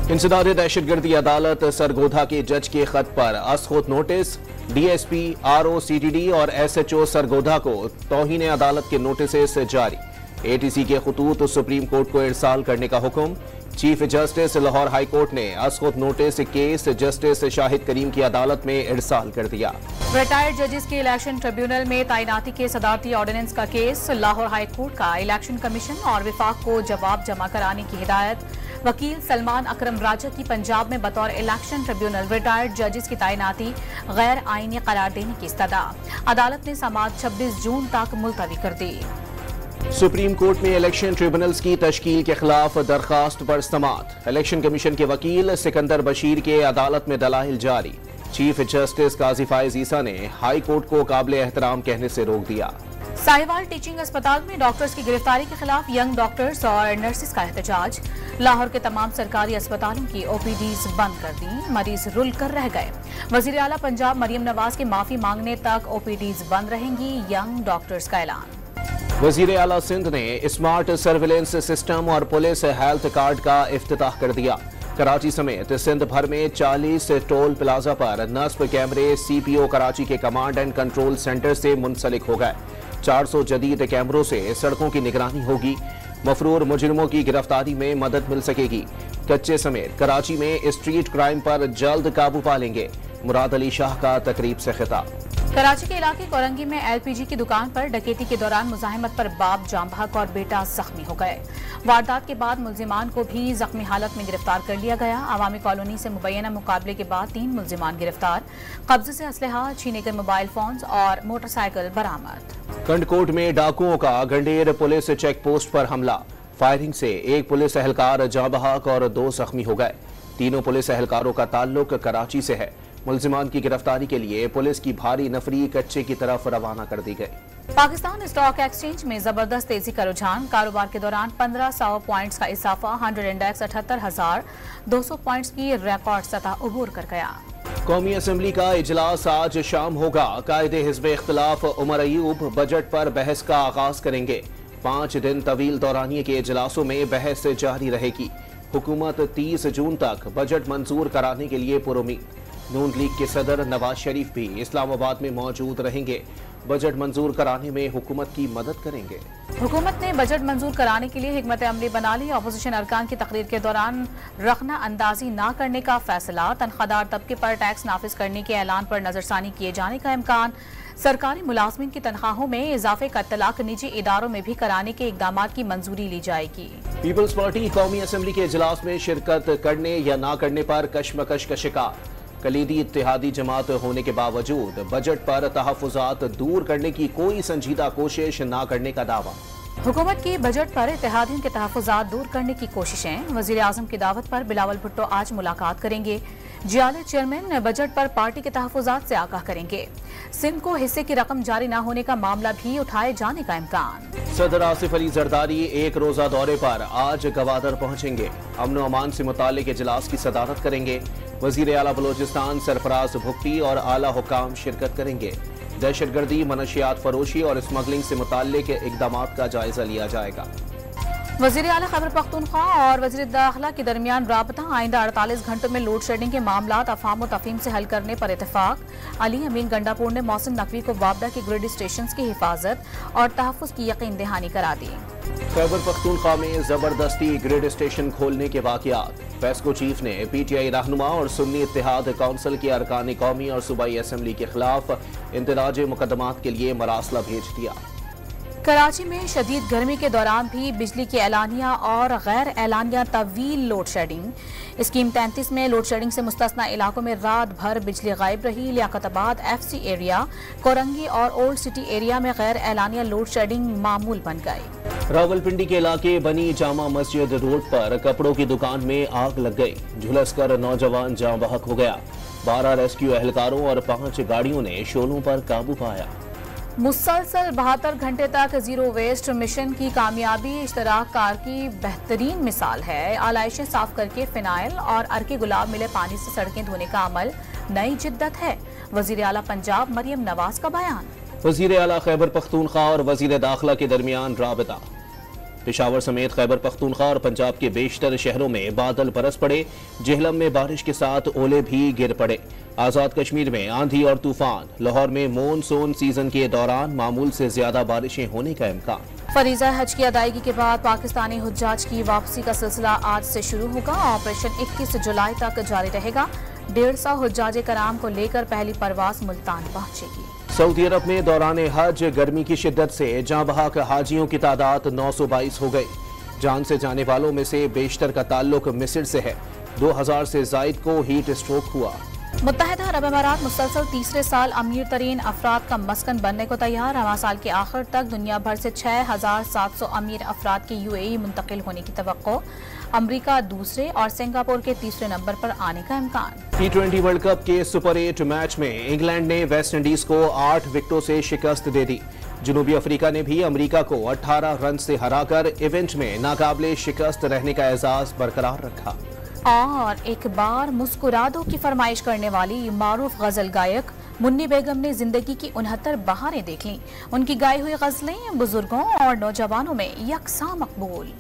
इंसदाद दहशतगर्दी अदालत सरगोधा के जज के खत पर असखुद नोटिस। DSP, RO, CTD और SHO सरगोधा को तौहीन अदालत के नोटिस जारी। ATC के खतूत सुप्रीम कोर्ट को इरसाल करने का हुक्म। Chief justice Lahore high court ने असखुद नोटिस केस जस्टिस शाहिद करीम की अदालत में इरसाल कर दिया। रिटायर्ड जजेस के इलेक्शन ट्रिब्यूनल में तैनाती के सदारती ऑर्डिनेंस का केस। लाहौर हाई कोर्ट का इलेक्शन कमीशन और विफाक को जवाब जमा कराने की हिदायत। वकील सलमान अकरम राजा की पंजाब में बतौर इलेक्शन ट्रिब्यूनल रिटायर्ड जजेस की तैनाती गैर आईनी करार देने की इस्तदा। अदालत ने समाअत 26 जून तक मुलतवी कर दी। सुप्रीम कोर्ट में इलेक्शन ट्रिब्यूनल्स की तश्कील के खिलाफ दरखास्त पर समाअत। इलेक्शन कमीशन के वकील सिकंदर बशीर के अदालत में दलाइल जारी। चीफ जस्टिस काजी फायज ईसा ने हाई कोर्ट को काबिल एहतराम कहने से रोक दिया। साहिवाल टीचिंग अस्पताल में डॉक्टर्स की गिरफ्तारी के खिलाफ यंग डॉक्टर्स और नर्सिस का एहतजाज। लाहौर के तमाम सरकारी अस्पतालों की OPDs बंद कर दी, मरीज रुल कर रह गए। वजीर आला पंजाब मरियम नवाज के माफी मांगने तक OPDs बंद रहेंगी, यंग डॉक्टर्स का ऐलान। वजीर आला सिंध ने स्मार्ट सर्विलेंस सिस्टम और पुलिस हेल्थ कार्ड का इफ्तिताह कर दिया। कराची समेत सिंध भर में 40 टोल प्लाजा पर नस्ब कैमरे CPO कराची के कमांड एंड कंट्रोल सेंटर से मुंसलिक हो गए। 400 जदीद कैमरों से सड़कों की निगरानी होगी। मफरूर मुजरिमों की गिरफ्तारी में मदद मिल सकेगी। कच्चे समेत कराची में स्ट्रीट क्राइम पर जल्द काबू पा लेंगे। मुराद अली शाह का तकरीब से खिताब। कराची के इलाके कोरंगी में LPG की दुकान पर डकैती के दौरान मुजाहिमत पर बाप जाम बहक और बेटा जख्मी हो गए। वारदात के बाद मुलजिमान को भी जख्मी हालत में गिरफ्तार कर लिया गया। अवामी कॉलोनी से मुबैना मुकाबले के बाद 3 मुलजिमान गिरफ्तार। कब्जे से असलहा, छीने गए मोबाइल फोन्स और मोटरसाइकिल बरामद। कंडकोट में डाकुओं का गंडेर पुलिस चेक पोस्ट पर हमला। फायरिंग से एक पुलिस एहलकार जाँ बहक और 2 जख्मी हो गए। तीनों पुलिस एहलकारों का ताल्लुक कराची से है। मुलजिमान की गिरफ्तारी के लिए पुलिस की भारी नफरी कच्चे की तरफ रवाना कर दी गई। पाकिस्तान स्टॉक एक्सचेंज में जबरदस्त तेजी का रुझान। कारोबार के दौरान 1500 पॉइंट्स का इजाफा। 100 इंडेक्स 78,200 पॉइंट्स की रिकॉर्ड सतह उबूर कर गया। कौमी असम्बली का इजलास आज शाम होगा। कायदे हिज़्ब इख्तिलाफ उमर अयूब बजट पर बहस का आगाज करेंगे। 5 दिन तवील दौरानिये के इजलासों में बहस जारी रहेगी। हुकूमत 30 जून तक बजट मंजूर कराने के लिए पुरुमीद। नून लीग के सदर नवाज शरीफ भी इस्लामाबाद में मौजूद रहेंगे। बजट मंजूर कराने में हुकूमत की मदद करेंगे। हुकूमत ने बजट मंजूर कराने के लिए हिकमत अमली बना ली। अपोजिशन अरकान की तकरीर के दौरान रखना अंदाजी न करने का फैसला। तनख्वाहदार तबके पर टैक्स नाफिज करने के ऐलान पर नजरसानी किए जाने का इम्कान। सरकारी मुलाजमीन की तनख्वाहों में इजाफे का इत्तलाक निजी इदारों में भी कराने के इकदाम की मंजूरी ली जाएगी। पीपल्स पार्टी कौमी असम्बली के इजलास में शिरकत करने या न करने पर कशमकश का शिकार। कलीदी इत्तेहादी जमात होने के बावजूद बजट पर तहफुजात दूर करने की कोई संजीदा कोशिश न करने का दावा। हुकूमत की बजट पर इत्तेहादियों के तहफुजात दूर करने की कोशिशें। वजीर आजम की दावत पर बिलावल भुट्टो आज मुलाकात करेंगे। जियाले चेयरमैन बजट पर पार्टी के तहफुजात से आगाह करेंगे। सिंध को हिस्से की रकम जारी न होने का मामला भी उठाए जाने का इम्कान। सदर आसिफ अली जरदारी एक रोजा दौरे पर आज गवादर पहुंचेंगे। अमन अमान से मुतालिक इजलास की सदारत करेंगे। वजीर आला बलोचिस्तान सरफराज भुगटी और आला हुकाम शिरकत करेंगे। दहशतगर्दी, मनशियात फरोशी और स्मगलिंग से मुताल्लिक इकदामात का जायजा लिया जाएगा। वजीर आला खैबर पख्तूनख्वा और वजीर दाखिला के दरमियान राबता। आइंदा 48 घंटों में लोड शेडिंग के मामला अफाम व तफहीम से हल करने पर इतफाक। अली अमीन गंडापुर ने मौसम नकवी को वापडा के ग्रिड स्टेशन की हिफाजत और तहफ़्फ़ुज़ की यकीन दहानी करा दी। खैबर पख्तूनख्वा में जबरदस्ती ग्रिड स्टेशन खोलने के वाक़यात। पेस्को चीफ ने PTI रहनुमा और सुन्नी इत्तेहाद काउंसिल के अरकान कौमी और सूबाई असम्बली के खिलाफ इंतराज मुकदमात के लिए मरासला भेज दिया। कराची में शदीद गर्मी के दौरान भी बिजली की एलानिया और गैर एलानिया तवील लोड शेडिंग। स्कीम 33 में लोड शेडिंग से मुस्तस्ना इलाकों में रात भर बिजली गायब रही। लियाकताबाद FC एरिया, कोरंगी और ओल्ड सिटी एरिया में गैर एलानिया लोड शेडिंग मामूल बन गई। रावलपिंडी के इलाके बनी जामा मस्जिद रोड पर कपड़ों की दुकान में आग लग गई। झुलसकर नौजवान जाँ बहक हो गया। 12 रेस्क्यू एहलकारों और 5 गाड़ियों ने शोलों पर काबू पाया। मुसलसल 72 घंटे तक जीरो वेस्ट मिशन की कामयाबी इश्तराक कार की बेहतरीन मिसाल है। आलाइशें साफ करके फिनाइल और अर्के गुलाब मिले पानी से सड़कें धोने का अमल नई जिद्दत है। वजीर आला पंजाब मरियम नवाज का बयान। वजीर आला खैबर पख्तूनख्वा और वजीर दाखिला के दरमियान राबता। पेशावर समेत खैबर पख्तूनख्वा और पंजाब के बेशतर शहरों में बादल बरस पड़े। जेहलम में बारिश के साथ ओले भी गिर पड़े। आज़ाद कश्मीर में आंधी और तूफान। लाहौर में मॉनसून सीजन के दौरान मामूल से ज्यादा बारिशें होने का इम्कान। फरीजा हज की अदायगी के बाद पाकिस्तानी हुज्जाज की वापसी का सिलसिला आज से शुरू होगा। ऑपरेशन 21 जुलाई तक जारी रहेगा। 150 हुज्जाज कराम को लेकर पहली परवाज मुल्तान पहुंचेगी। सऊदी अरब में दौरान हज गर्मी की शिद्दत से जाँ बहक हाजियों की तादाद 922 हो गई। जान से जाने वालों में से बेशतर का ताल्लुक मिस्र से है। 2000 से जायद को हीट स्ट्रोक हुआ। मुत्तहिदा अरब अमारात मुसलसल तीसरे साल अमीर तरीन अफराद का मस्कन बनने को तैयार। हवा साल के आखिर तक दुनिया भर से 6700 अमीर अफराद के UAE मुंतकिल होने की तवक्को। अमरीका दूसरे और सिंगापुर के तीसरे नंबर पर आने का इम्कान। T20 वर्ल्ड कप के सुपर 8 मैच में इंग्लैंड ने वेस्ट इंडीज को 8 विकेटों से शिकस्त दे दी। जनूबी अफ्रीका ने भी अमरीका को 18 रन से हराकर इवेंट में नाकाबिले शिकस्त रहने का एजाज बरकरार रखा। और एक बार मुस्कुरा दो की फरमाइश करने वाली मारूफ गजल गायक मुन्नी बेगम ने जिंदगी की 69 बहारें देख लीं। उनकी गाई हुई गजलें बुजुर्गों और नौजवानों में यकसा मकबूल।